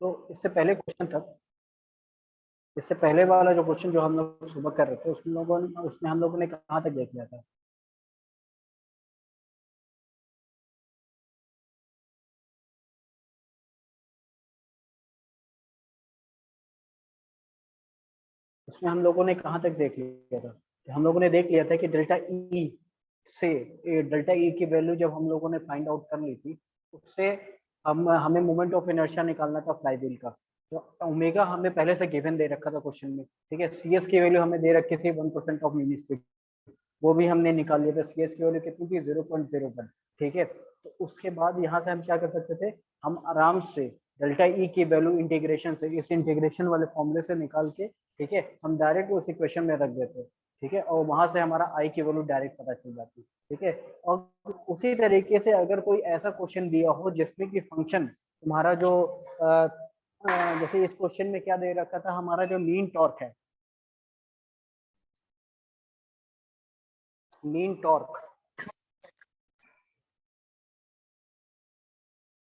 तो इससे पहले क्वेश्चन था, इससे पहले वाला जो क्वेश्चन जो हम लोग सुबह कर रहे थे उसमें हम लोगों ने कहाँ तक देख लिया था? उसमें हम लोगों ने कहाँ तक देख लिया था? हम लोगों ने देख लिया था कि डेल्टा ई से, डेल्टा ई की वैल्यू जब हम लोगों ने फाइंड आउट कर ली थी, उससे हम हमें मोमेंट ऑफ इनर्शिया निकालना था फ्लाईव्हील का। तो ओमेगा हमें पहले से गिवन दे रखा था क्वेश्चन में, ठीक है। सी एस की वैल्यू हमें दे रखी थी 1% ऑफ मीन स्पीड, वो भी हमने निकाल लिया था। सी एस की वैल्यू कितनी थी? 0.01, ठीक है। तो उसके बाद यहाँ से हम क्या कर सकते थे, हम आराम से डेल्टा ई की वैल्यू इंटीग्रेशन से, इस इंटीग्रेशन वाले फॉर्मूले से निकाल के, ठीक है, हम डायरेक्ट उस इक्वेशन में रख देते, ठीक है, और वहां से हमारा आई की वैल्यू डायरेक्ट पता चल जाती, ठीक है। और उसी तरीके से अगर कोई ऐसा क्वेश्चन दिया हो जिसमें कि फंक्शन तुम्हारा जो जैसे इस क्वेश्चन में क्या दे रखा था, हमारा जो मीन टॉर्क है, मीन टॉर्क,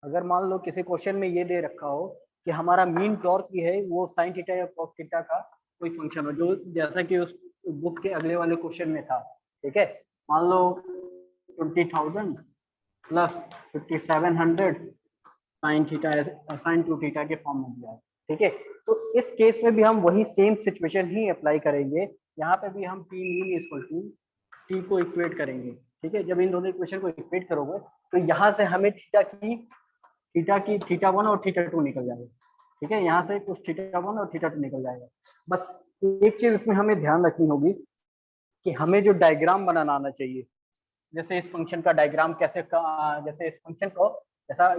अगर मान लो किसी क्वेश्चन में ये दे रखा हो कि हमारा मीन टॉर्क भी है वो साइन थीटा या कॉस थीटा का कोई फंक्शन हो, जो जैसा कि उस बुक के अगले वाले क्वेश्चन में था, ठीक है। मान लो 20,000 plus 5,700 sine theta, sign to theta के फॉर्म में दिया है, ठीक है। तो इस केस में भी हम वही सेम सिचुएशन ही अप्लाई करेंगे। यहाँ पे भी हम T mean equal to T को इक्वेट करेंगे, ठीक है। जब इन दोनों इक्वेशन को इक्वेट करोगे तो यहाँ से हमें थीटा वन और थीटा टू निकल जाएगा, ठीक है। यहाँ से कुछ थीटा वन और थीटा टू निकल जाएगा। बस एक चीज इसमें हमें ध्यान रखनी होगी कि हमें जो डायग्राम बनाना आना चाहिए, जैसे इस फंक्शन का डायग्राम कैसे जैसे इस फंक्शन को, जैसा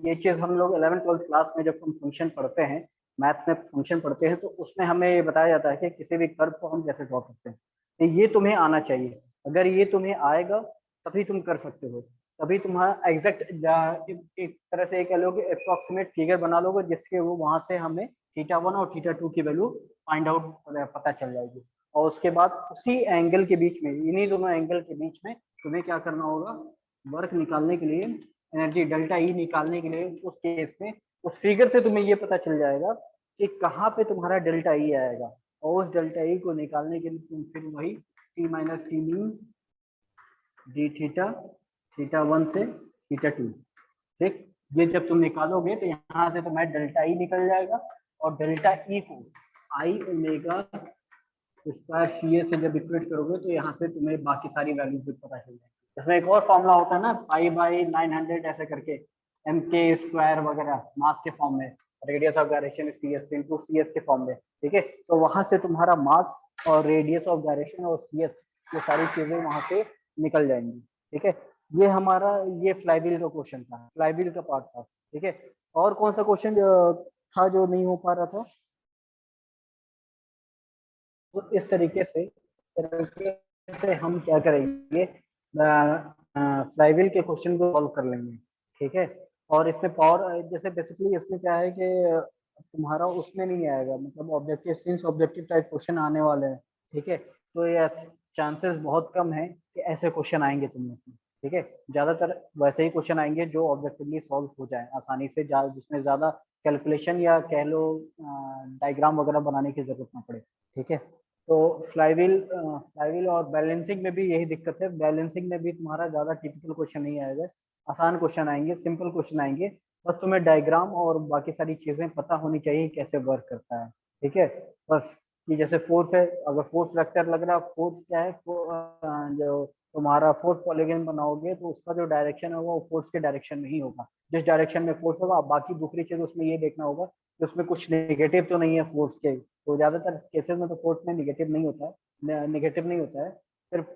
ये चीज हम लोग 11th-12th क्लास में जब हम फंक्शन पढ़ते हैं, मैथ्स में फंक्शन पढ़ते हैं, तो उसमें हमें ये बताया जाता है कि किसी भी कर्व को हम कैसे ड्रॉ करते हैं। तो ये तुम्हें आना चाहिए। अगर ये तुम्हें आएगा तभी तुम कर सकते हो, तभी तुम्हारा एग्जैक्ट एक तरह से कह लो कि अप्रोक्सीमेट फिगर बना लोगे, जिसके वो वहां से हमें थीटा वन और थीटा टू की वैल्यू फाइंड आउट पता चल जाएगी। और उसके बाद उसी एंगल के बीच में, इन्हीं दोनों एंगल के बीच में तुम्हें क्या करना होगा, वर्क निकालने के लिए, एनर्जी डेल्टा ई निकालने के लिए, उस केस में उस फिगर से तुम्हें ये पता चल जाएगा कि कहाँ पे तुम्हारा डेल्टा ई आएगा। और उस डेल्टा ई को निकालने के लिए तुम फिर वही T minus T mean D theta, theta one से थीटा टू, ठीक। ये जब तुम निकालोगे तो यहाँ से तुम्हारा डेल्टा ई निकल जाएगा, और डेल्टा ई को आई ओमेगा स्क्वायर सी ए से जब इक्वेट करोगे तो यहाँ से तुम्हें बाकी सारी वैल्यूज भी पता चल जाएगी। इसमें एक और फॉर्मूला होता है ना, पाई बाई 900 ऐसे करके, एम के स्क्वायर वगैरह मास के फॉर्म में, radius of gyration C S into C S के फॉर्म में, ठीक है। तो वहां से तुम्हारा मास और रेडियस ऑफ गायरेक्शन और सी एस, ये सारी चीजें वहां से निकल जाएंगी, ठीक है। ये हमारा ये फ्लाईव्हील का क्वेश्चन था, फ्लाईव्हील का पार्ट था, ठीक है। और कौन सा क्वेश्चन था जो नहीं हो पा रहा था? तो इस तरीके से हम क्या करेंगे, फ्लाईव्हील के क्वेश्चन को सॉल्व कर लेंगे, ठीक है। और इसमें पावर, जैसे बेसिकली इसमें क्या है कि तुम्हारा उसमें नहीं आएगा, मतलब objective, since objective type question आने वाले हैं, ठीक है। तो ये चांसेस बहुत कम है कि ऐसे क्वेश्चन आएंगे तुम, ठीक है। ज्यादातर वैसे ही क्वेश्चन आएंगे जो ऑब्जेक्टिवली सॉल्व हो जाए आसानी से, जिसमें ज्यादा कैलकुलेशन या कह लो डायग्राम वगैरह बनाने की जरूरत ना पड़े, ठीक है। तो फ्लाईव्हील और बैलेंसिंग में भी यही दिक्कत है। बैलेंसिंग में भी तुम्हारा ज्यादा टिपिकल क्वेश्चन नहीं आएगा, आसान क्वेश्चन आएंगे, सिंपल क्वेश्चन आएंगे। बस तुम्हें डायग्राम और बाकी सारी चीजें पता होनी चाहिए कैसे वर्क करता है, ठीक है। बस कि जैसे फोर्स है, अगर फोर्स वेक्टर लग रहा है, फोर्स क्या है, जो तुम्हारा फोर्स पॉलीगन बनाओगे तो उसका जो डायरेक्शन होगा वो फोर्स के डायरेक्शन में ही होगा, जिस डायरेक्शन में फोर्स होगा। बाकी दूसरी चीज उसमें ये देखना होगा कि उसमें कुछ नेगेटिव तो नहीं है फोर्स के। तो ज्यादातर केसेस में तो फोर्स में नेगेटिव नहीं होता है, नेगेटिव नहीं होता है, सिर्फ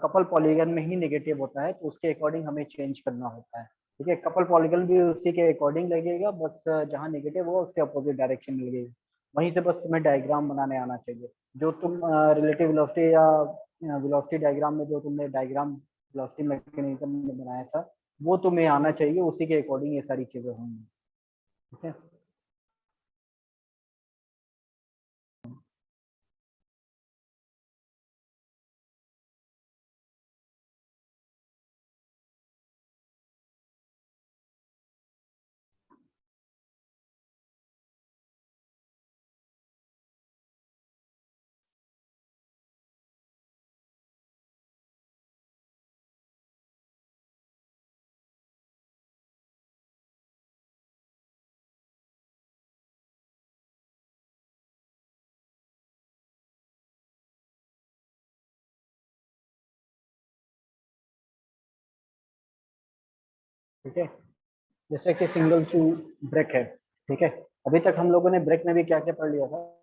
कपल पॉलीगन में ही नेगेटिव होता है, तो उसके अकॉर्डिंग हमें चेंज करना होता है, ठीक है। कपल पॉलीगन भी उसी के अकॉर्डिंग लगेगा, बस जहाँ नेगेटिव होगा उसके अपोजिट डायरेक्शन में लगेगा। वहीं से बस तुम्हें डायग्राम बनाने आना चाहिए। जो तुम रिलेटिव वेलोसिटी या वेलोसिटी डायग्राम में जो तुमने डायग्राम वेलोसिटी मैकेनिज्म में बनाया था, वो तुम्हें आना चाहिए, उसी के अकॉर्डिंग ये सारी चीजें होंगी, ठीक है। ठीक है, जैसे कि सिंगल शू ब्रेक है। ठीक है, अभी तक हम लोगों ने ब्रेक में भी क्या क्या पढ़ लिया था?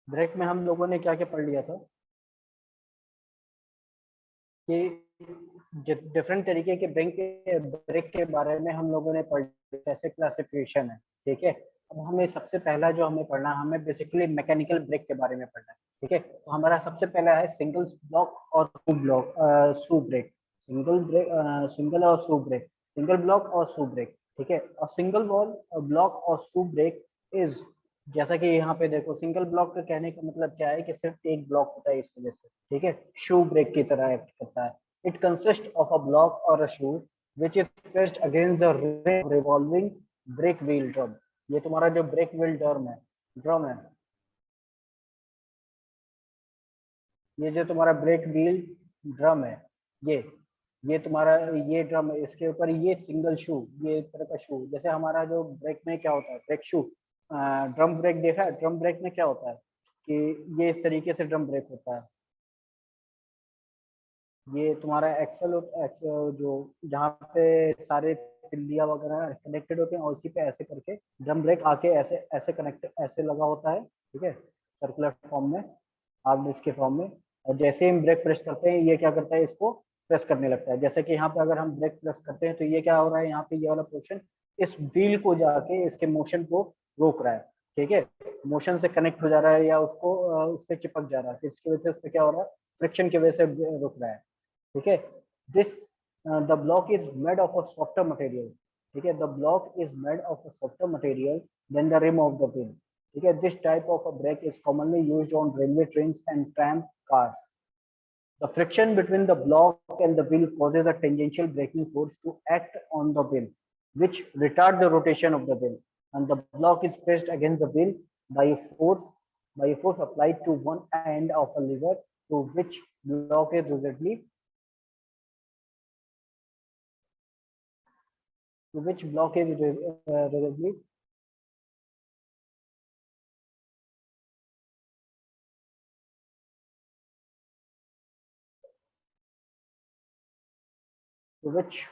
ब्रेक में हम लोगों ने क्या क्या पढ़ लिया था कि डिफरेंट तरीके के ब्रेक के बारे में हम लोगों ने पढ़ लिया, कैसे क्लासिफिकेशन है। ठीक है, अब हमें सबसे पहला जो हमें पढ़ना है, हमें बेसिकली मैकेनिकल ब्रेक के बारे में पढ़ना है। ठीक है, तो हमारा सबसे पहला है सिंगल ब्लॉक और शू ब्रेक। सिंगल और शू ब्रेक, सिंगल ब्लॉक और शू ब्रेक। ठीक है, और सिंगल ब्लॉक और शू ब्रेक इज, जैसा कि यहाँ पे देखो, सिंगल ब्लॉक का कहने का मतलब क्या है कि सिर्फ एक ब्लॉक होता है इस वजह से। ठीक है, शू ब्रेक की तरह एक्ट करता है। It consist of a block और a shoe which is pressed against the revolving brake wheel drum. ये तुम्हारा जो ब्रेक व्हील ड्रम है, ये जो तुम्हारा ब्रेक व्हील ड्रम है, ये ये तुम्हारा ये ड्रम है, इसके ऊपर ये सिंगल शू, ये एक तरह का शू, जैसे हमारा जो ब्रेक में क्या होता है, ब्रेक शू, ड्रम ब्रेक देखा है, ड्रम ब्रेक में क्या होता है कि ये इस तरीके से ड्रम ब्रेक होता है। ये तुम्हारा जो जहाँ पे सारे तिल्लियाँ वगैरह कनेक्टेड होते हैं, और उसी पे ऐसे करके ड्रम ब्रेक आके ऐसे ऐसे कनेक्ट ऐसे लगा होता है। ठीक है, सर्कुलर फॉर्म में, हार्ड डिस्क के फॉर्म में। और जैसे ही हम ब्रेक प्रेस करते हैं, ये क्या करता है, इसको प्रेस करने लगता है। जैसे कि यहाँ पे अगर हम ब्रेक प्रेस करते हैं तो ये क्या हो रहा है, यहाँ पे ये वाला पोर्शन इस व्हील को जाके इसके मोशन को रोक रहा है। ठीक है, मोशन से कनेक्ट हो जा रहा है या उसको उससे चिपक जा रहा है, इसकी वजह से उससे क्या हो रहा है, फ्रिक्शन की वजह से रुक रहा है। ठीक है, this the block is made of a softer material. ठीक है, the block is made of a softer material than the rim of the wheel. ठीक है, this type of a brake is commonly used on railway trains and tram cars. The friction between the block and the wheel causes a tangential braking force to act on the wheel, which retard the rotation of the wheel, and the block is pressed against the wheel by a force applied to one end of a lever, to which block is rigidly to which block is rigidly to which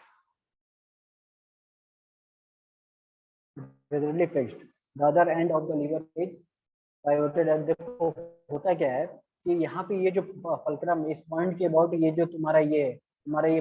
rigidly fixed. The other end of the lever is pivoted at the, होता क्या है कि यहाँ पे ये जो fulcrum इस point के अबाउट, ये जो तुम्हारा ये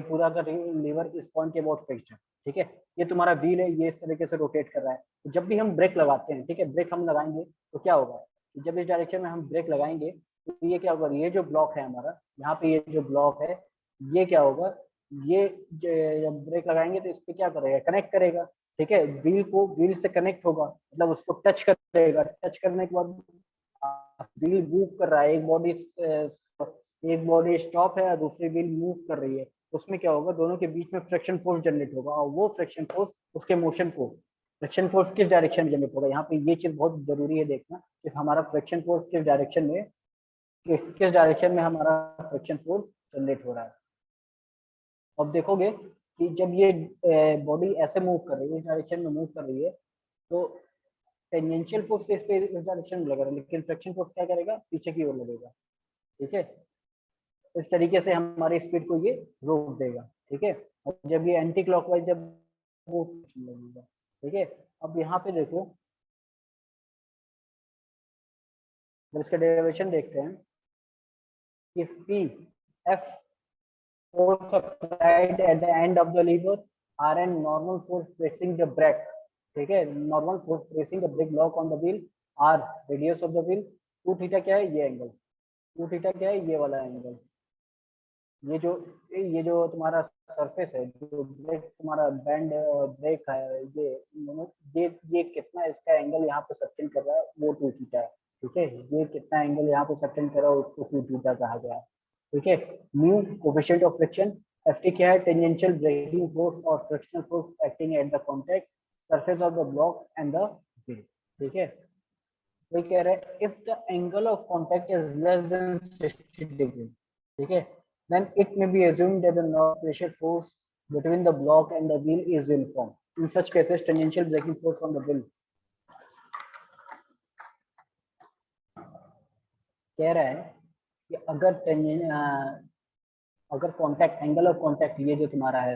पूरा का लीवर इस पॉइंट के अबाउट फिक्स्ड है। ठीक है, ये तुम्हारा व्हील है, ये इस तरीके से रोटेट कर रहा है। तो जब भी हम ब्रेक लगाते हैं, ठीक है, ब्रेक हम लगाएंगे तो क्या होगा, जब इस डायरेक्शन में हम ब्रेक लगाएंगे तो ये क्या होगा, ये जो ब्लॉक है हमारा, यहाँ पे ये जो ब्लॉक है, ये क्या होगा, ये जब ब्रेक लगाएंगे तो इस पे क्या करेगा, कनेक्ट करेगा। ठीक है, व्हील से कनेक्ट होगा, मतलब उसको टच करेगा, टच करने के बाद व्हील मूव कर रहा है, एक बॉडी स्टॉप है और दूसरी व्हील मूव कर रही है। उसमें क्या होगा, दोनों के बीच में फ्रिक्शन फोर्स जनरेट होगा, और वो फ्रिक्शन फोर्स उसके मोशन को, फ्रिक्शन फोर्स किस डायरेक्शन में जनरेट होगा, यहाँ पे ये चीज बहुत जरूरी है देखना कि हमारा फ्रिक्शन फोर्स किस डायरेक्शन में हमारा फ्रिक्शन फोर्स जनरेट हो रहा है। अब देखोगे कि जब ये बॉडी ऐसे मूव कर रही है, इस डायरेक्शन में मूव कर रही है, तो टेंजेंशियल फोर्स इस पे इस डायरेक्शन में लगा, लेकिन फ्रिक्शन फोर्स क्या करेगा, पीछे की ओर लगेगा। ठीक है, इस तरीके से हमारी स्पीड को ये रोक देगा। ठीक है, और जब ये एंटी क्लॉकवाइज जब वो लगेगा। ठीक है, अब यहाँ पे देखो, जब इसका डेरिवेशन देखते हैं, if P F force applied at the end of the lever are a normal force pressing the brake. ठीक है, normal force pressing the brake lock on the wheel R radius of the wheel. Two theta क्या है, ये angle, to theta क्या है, ये वाला angle. ये जो तुम्हारा सरफेस है, जो ब्रेक तुम्हारा बैंड ब्रेक है, ये कितना इसका एंगल यहाँ पे सस्टेन कर रहा है, वो टू थीटा है। ठीक है, ये कितना एंगल यहाँ पे सस्टेन कर रहा है, उसको टू थीटा कहा गया है। ठीक है, mu coefficient of friction F T क्या है? टेंजेंशियल ब्रेकिंग फोर्स और frictional force acting at the contact surface of the block and the wheel. ठीक है, वही कह रहे हैं if the angle of contact is less than 60 degree, ठीक है, then it may be assumed that the normal pressure force between the block and the wheel is uniform. In such cases, tangential braking force on the wheel कह रहा है कि अगर contact angle of contact ये जो तुम्हारा है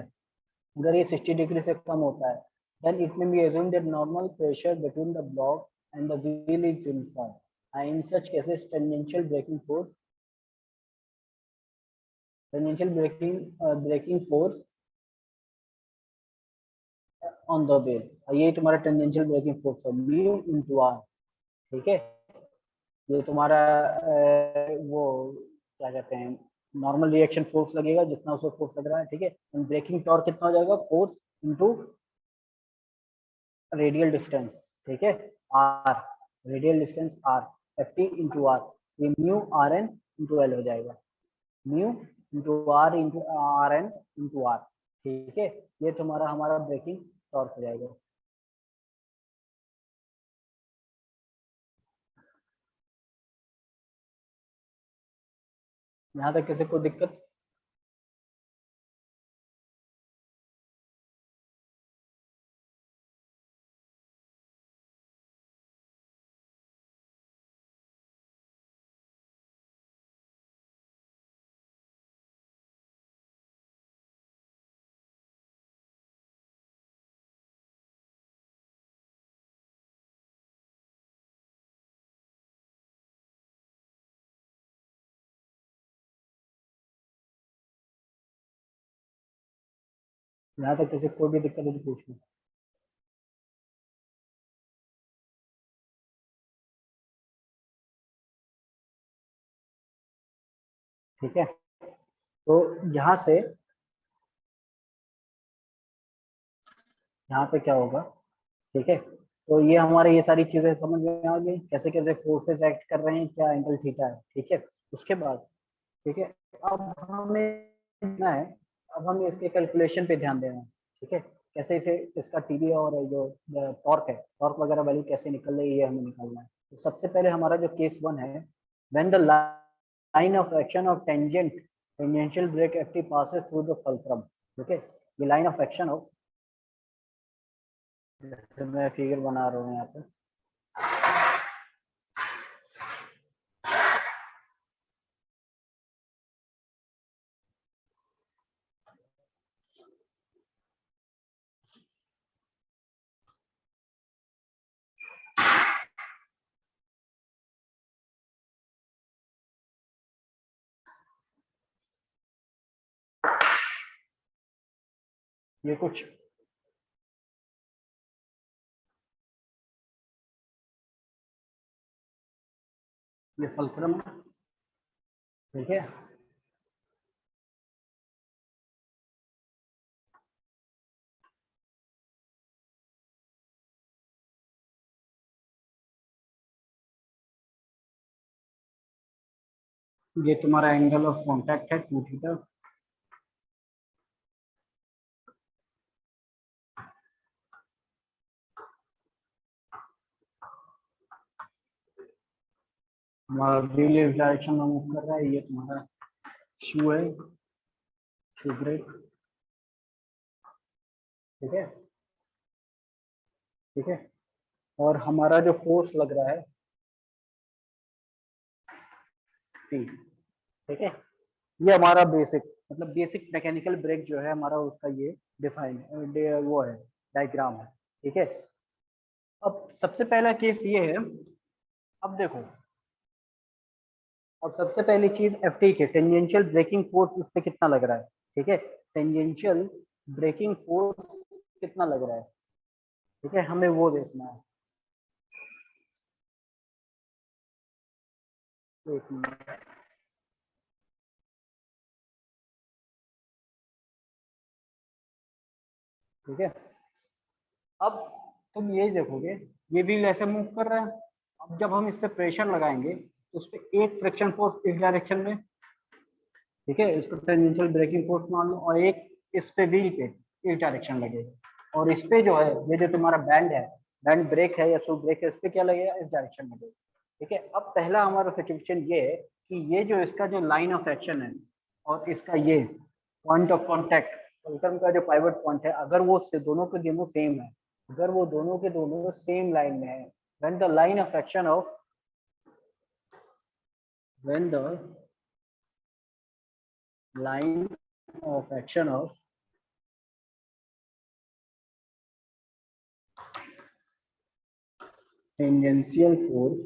अगर ये 60 डिग्री से कम होता है then it may be assumed that normal pressure between the block and the wheel is uniform. And in such cases, tangential braking force on the wheel, ये तुम्हारा टेंजेंशियल ब्रेकिंग फोर्स है म्यू इनटू आर। ठीक है, ये तुम्हारा वो क्या कहते हैं नॉर्मल रिएक्शन फोर्स लगेगा जितना उसको फोर्स लग रहा है। ठीक है, ब्रेकिंग टॉर्क कितना हो जाएगा? Force into radial distance. ठीक है, R, radial distance R, F T into R, ये mu R N into L हो जाएगा, mu into R into R N into R. ठीक है, ये तुम्हारा हमारा ब्रेकिंग टॉर्क हो जाएगा। यहाँ तक किसी को दिक्कत? यहाँ तक किसी को भी दिक्कत है तो पूछ लो। ठीक है, तो यहाँ पे क्या होगा? ठीक है, तो ये हमारे ये सारी चीजें समझ में आ गई कैसे कैसे फोर्सेस एक्ट कर रहे हैं, क्या एंगल थीटा है। ठीक है, उसके बाद ठीक है अब हमें ना है, अब हम इसके कैलकुलेशन पे ध्यान देना है। ठीक है, कैसे इसे इसका टीबी और जो टॉर्क है, टॉर्क वगैरह वैल्यू कैसे निकल रही है ये हमें निकालना है। तो सबसे पहले हमारा जो केस 1 है, when the line of action of tangential brake F passes through the fulcrum. ठीक है, ये लाइन ऑफ एक्शन ऑफ, जैसे मैं फिगर बना रहा हूँ यहाँ पे, ये कुछ ये फुलक्रम है। ठीक है, ये तुम्हारा एंगल ऑफ कांटेक्ट है 2 थीटा। हमारा व्हील इस डायरेक्शन में मूव कर रहा है, ये तुम्हारा शू है, शू ब्रेक। ठीक है, ठीक है, और हमारा जो फोर्स लग रहा है P। ठीक है, ये हमारा बेसिक मतलब बेसिक मैकेनिकल ब्रेक जो है हमारा उसका ये डिफाइन वो है, डायग्राम है। ठीक है, अब सबसे पहला केस ये है, अब देखो, अब सबसे पहली चीज एफ टी के टेंजेंशियल ब्रेकिंग फोर्स उस पर कितना लग रहा है। ठीक है, टेंजेंशियल ब्रेकिंग फोर्स कितना लग रहा है। ठीक है, हमें वो देखना है। एक मिनट, ठीक है, अब तुम यही देखोगे ये व्हील ऐसे मूव कर रहा है। अब जब हम इस पे प्रेशर लगाएंगे तो उस पे एक फ्रिक्शन फोर्स इस डायरेक्शन में ठीक है, इसको टेंजेंशियल ब्रेकिंग फोर्स मान लो, और एक इस पे व्हील पे इस डायरेक्शन लगेगा, और इस पे जो है ये जो तुम्हारा बैंड है, बैंड ब्रेक है या शू ब्रेक है, इस पे क्या लगेगा, इस डायरेक्शन में लगेगा। ठीक है, अब पहला हमारा सिचुएशन ये है कि ये जो इसका जो लाइन ऑफ एक्शन है और इसका ये पॉइंट ऑफ कॉन्टेक्ट, फुलक्रम का जो पाइवट पॉइंट है, अगर वो दोनों के दोनों सेम है, अगर वो दोनों के दोनों सेम लाइन में है, when the line of action of when the line of action of tangential force,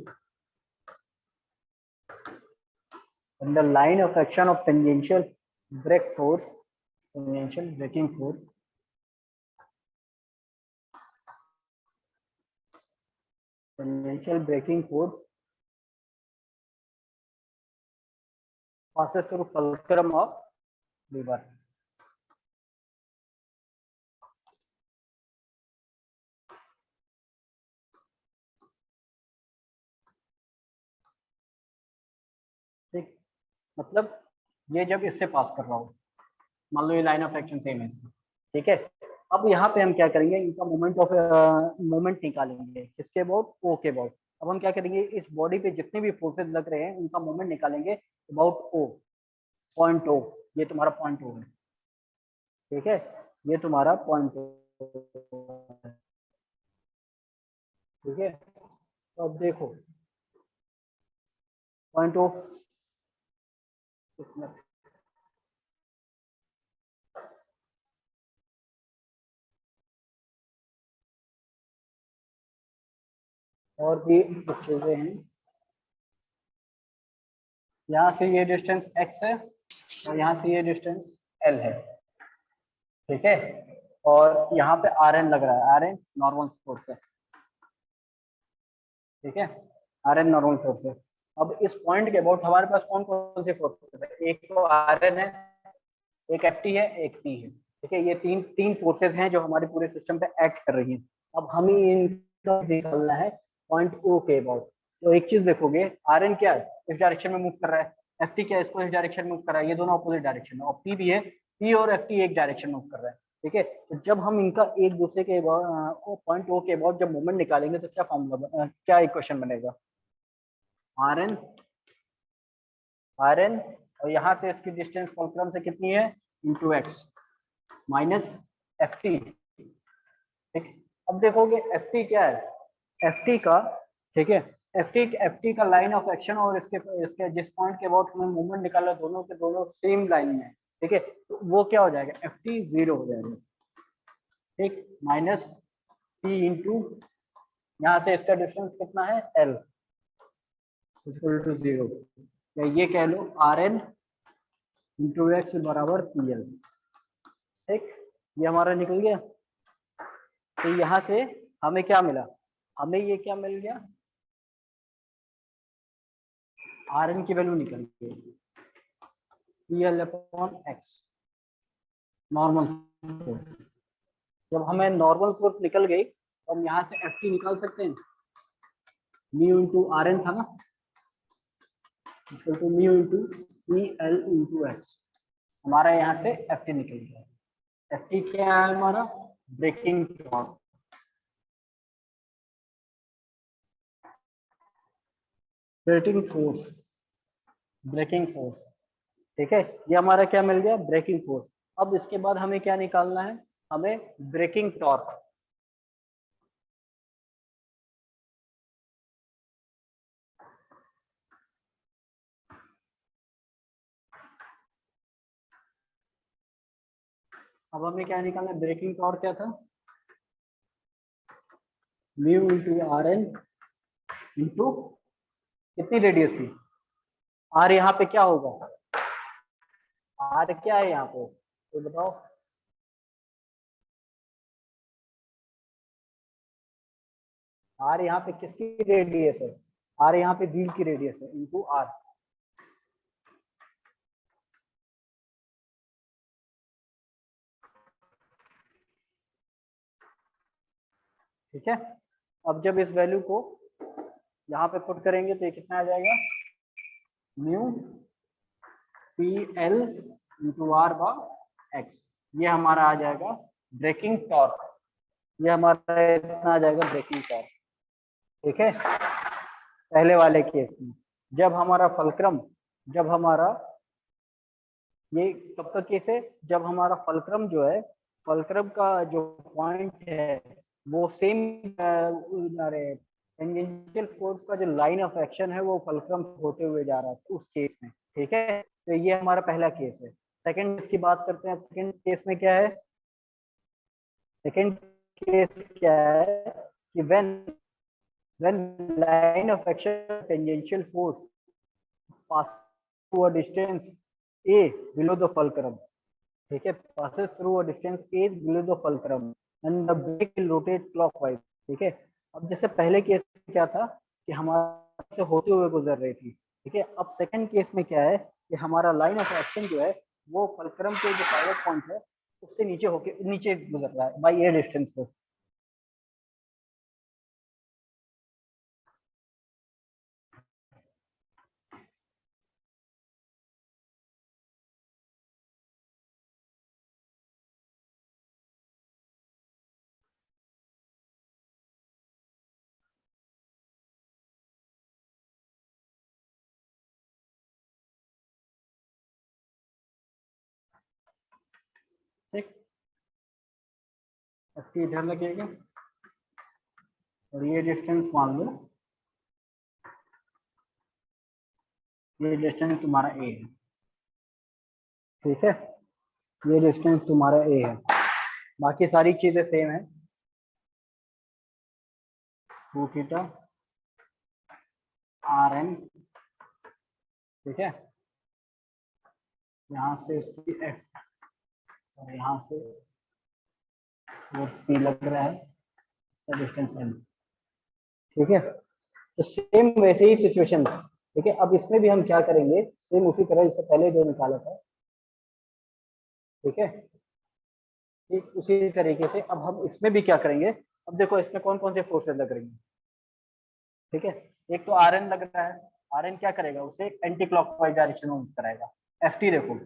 when the line of action of tangential brake force, tangential braking force, tangential braking force passes through fulcrum of lever. ठीक, मतलब ये जब इससे पास कर रहा हो, मान लो ये लाइन ऑफ एक्शन सेम है इसकी, ठीक है। अब यहाँ पे हम क्या करेंगे, इनका मोमेंट ऑफ मोमेंट निकालेंगे, किसके अबाउट, ओ के अबाउट। अब हम क्या करेंगे, इस बॉडी पे जितने भी फोर्सेस लग रहे हैं उनका मोमेंट निकालेंगे अबाउट ओ, पॉइंट ओ, ये तुम्हारा पॉइंट ओ है, ठीक है, ये तुम्हारा पॉइंट ओ है, ठीक है। तो अब देखो पॉइंट ओ, और भी कुछ चीजें हैं, यहाँ से ये डिस्टेंस x है और यहाँ से ये डिस्टेंस l है, ठीक है, और यहाँ पे आर एन लग रहा है, आर एन नॉर्मल फोर्स है, ठीक है, आर एन नॉर्मल फोर्स है। अब इस पॉइंट के अबाउट हमारे पास कौन कौन से फोर्सेस है, एक तो आर एन है, एक एफ टी है, एक पी है, ठीक है, ये तीन तीन फोर्सेस हैं जो हमारे पूरे सिस्टम पे एक्ट कर रही हैं। अब हमें इनका निकालना है पॉइंट ओ के अबाउट। तो एक चीज देखोगे, आर एन क्या है, इस डायरेक्शन में मूव कर रहा है, एफ टी क्या है, इसको इस डायरेक्शन में मूव कर रहा है, ये दोनों अपोजिट डायरेक्शन में, और पी भी है, पी और एफ टी एक डायरेक्शन में मूव कर रहा है, ठीक है। तो जब हम इनका एक दूसरे के पॉइंट ओ के अबाउट जब मूवमेंट निकालेंगे तो क्या फॉर्मूला, क्या इक्वेशन बनेगा, आर एन, आर एन, और यहाँ से इसकी डिस्टेंस फुलक्रम से कितनी है, into x minus F T, ठीक। अब देखोगे एफ टी क्या है, एफ टी का, ठीक है, एफ टी का लाइन ऑफ एक्शन और इसके इसके जिस पॉइंट के अबाउट हमें मूवमेंट निकाला, दोनों के दोनों सेम लाइन में है, ठीक है, तो वो क्या हो जाएगा, एफ टी जीरो हो जाएगा, ठीक, माइनस टी इंटू, यहाँ से इसका डिस्टेंस कितना है, एल इक्वल टू जीरो, या ये कह लो आर एन इंटू एक्स बराबर पी एल, ठीक, ये हमारा निकल गया। तो यहाँ से हमें क्या मिला, हमें ये क्या मिल गया, आर एन की वैल्यू निकल गई, P L upon x normal force. जब हमें नॉर्मल फोर्स निकल गई तो हम यहाँ से एफ टी निकाल सकते हैं, म्यू इंटू आर एन था ना, equal to mu into P L into X, हमारा यहाँ से एफ टी निकल गया। एफ टी क्या है हमारा, braking torque, braking force, braking force, ठीक है, ये हमारा क्या मिल गया, ब्रेकिंग फोर्स। अब इसके बाद हमें क्या निकालना है, हमें ब्रेकिंग टॉर्क, अब हमें क्या निकालना है, ब्रेकिंग टॉर्क क्या था, mu into R N into कितनी रेडियस थी, आर यहाँ पे क्या होगा, आर क्या है यहाँ पे, तो बताओ, आर यहाँ पे किसकी रेडियस है, आर यहाँ पे व्हील की रेडियस है इंटू आर, ठीक है। अब जब इस वैल्यू को यहाँ पे पुट करेंगे तो ये कितना आ जाएगा, mu P L into R by X, ये हमारा आ जाएगा ब्रेकिंग टॉर्क, ये हमारा इतना आ जाएगा ब्रेकिंग टॉर्क। ठीक है, पहले वाले केस में जब हमारा फलक्रम, जब हमारा ये कब का केस है, जब हमारा फलक्रम जो है, फलक्रम का जो पॉइंट है वो सेम, अरे टेंजेंशियल फोर्स का जो लाइन ऑफ एक्शन है वो फलक्रम होते हुए जा रहा है उस केस में। ठीक है, तो ये हमारा पहला केस है। सेकंड केस की बात करते हैं। सेकंड केस में क्या है, सेकंड केस क्या है कि when line of action tangential force passes through a distance a below the fulcrum, ठीक है, passes through a distance a below the fulcrum and the brake will rotate clockwise। ठीक है, अब जैसे पहले केस में क्या था कि हमारे से होते हुए गुजर रही थी। ठीक है, अब सेकंड केस में क्या है कि हमारा लाइन ऑफ एक्शन जो है वो फलक्रम के जो पायलट पॉइंट है उससे नीचे होके नीचे गुजर रहा है बाई ए डिस्टेंस से। ठीक, इसकी ध्यान रखिएगा। और ये डिस्टेंस मान लो, ये डिस्टेंस तुम्हारा ए है। ठीक है, ये डिस्टेंस तुम्हारा ए है, बाकी सारी चीजें सेम है। 2 थीटा आर एन, ठीक है, यहाँ से इसकी एफ और यहाँ से वो पी लग रहा है, इसका डिस्टेंस एन। ठीक है, तो सेम वैसे ही सिचुएशन। ठीक है, अब इसमें भी हम क्या करेंगे, सेम उसी तरह इससे पहले जो निकाला था। ठीक है, ठीक उसी तरीके से अब हम इसमें भी क्या करेंगे। अब देखो इसमें कौन कौन से फोर्सेस लग रही हैं। ठीक है, एक तो आर एन लग रहा है, आर एन क्या करेगा, उसे एंटी क्लॉकवाइज डायरेक्शन में मूव कराएगा। एफ टी देखो,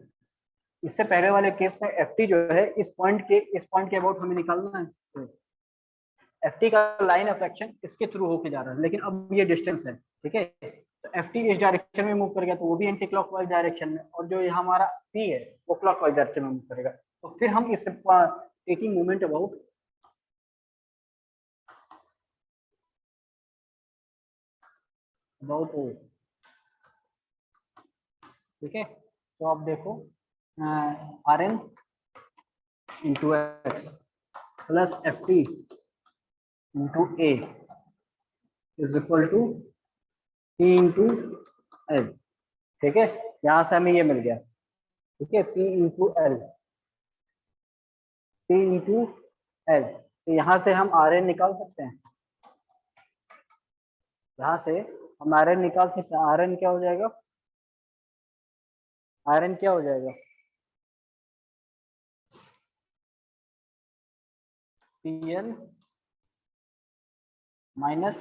इससे पहले वाले केस में एफ टी जो है इस पॉइंट के अबाउट हमें निकालना है, तो एफ टी का लाइन ऑफ एक्शन इसके थ्रू होके जा रहा है, लेकिन अब ये डिस्टेंस है। ठीक है, तो एफ टी इस डायरेक्शन में मूव करेगा तो वो भी एंटी क्लॉकवाइज डायरेक्शन में, और जो ये हमारा पी है वो क्लॉकवाइज डायरेक्शन में मूव करेगा। तो फिर हम इस taking movement about about O. ठीक है, तो आप देखो R N into X plus F T into A is equal to P into L. ठीक है, यहाँ से हमें ये मिल गया। ठीक है, P into L, P into L, तो यहाँ से हम आर एन निकाल सकते हैं। यहाँ से हम आर एन निकाल सकते हैं। आर एन क्या हो जाएगा, आर एन क्या हो जाएगा, P L minus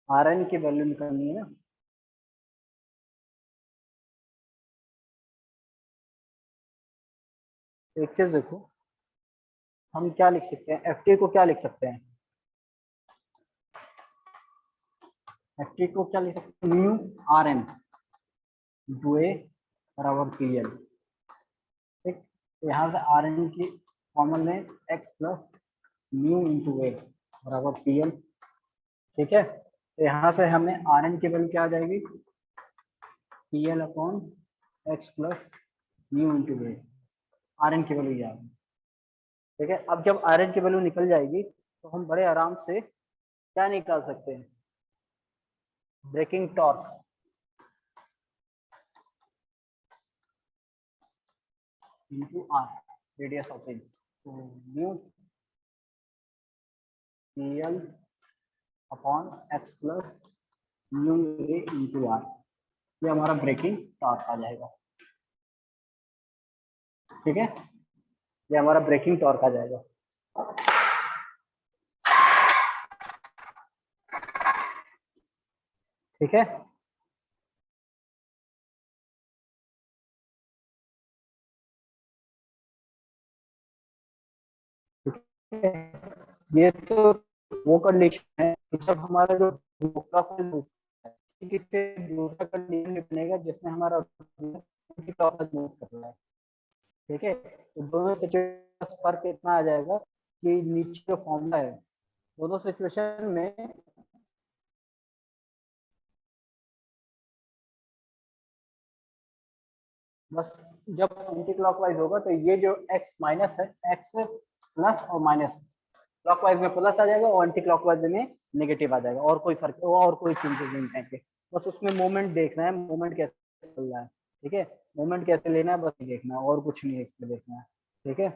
R N की वैल्यू निकालनी है ना। एक चीज देखो, हम क्या लिख सकते हैं, एफ टी को क्या लिख सकते हैं, एफ टी को क्या लिख सकते हैं, म्यू आर एन इंटू ए बराबर पी एल। ठीक, तो यहाँ से आर एन की कॉमन में एक्स प्लस म्यू इंटू ए बराबर पी एल। ठीक है, तो यहाँ से हमें आर एन की वैल्यू क्या आ जाएगी, P L upon X plus mu into A, R N की वैल्यू ये आ गई। ठीक है, अब जब आर एन की वैल्यू निकल जाएगी तो हम बड़े आराम से क्या निकाल सकते हैं, braking torque into R, radius of ring, तो mu P L upon X plus mu A into R, ये हमारा ब्रेकिंग टॉर्क आ जाएगा। ठीक है, ये हमारा ब्रेकिंग टॉर्क आ जाएगा। ठीक है, है, ये तो वो कंडीशन है कि जब हमारा जो दूसरा किससे दूसरा कंडीशन बनेगा जिसमें हमारा मूव कर रहा है। ठीक है, तो दोनों सिचुएशन फर्क इतना आ जाएगा कि नीचे जो फॉर्मूला है दोनों सिचुएशन में बस जब एंटी क्लॉकवाइज होगा तो ये जो x माइनस है, x प्लस और माइनस, क्लॉकवाइज में प्लस आ जाएगा और एंटी क्लॉकवाइज में नेगेटिव आ जाएगा, और कोई फर्क और कोई चेंजेस नहीं आएंगे। बस उसमें मोमेंट देखना है, मोमेंट कैसे चल रहा है। ठीक है, मोमेंट कैसे लेना है बस देखना है, और कुछ नहीं है इसमें देखना है। ठीक है।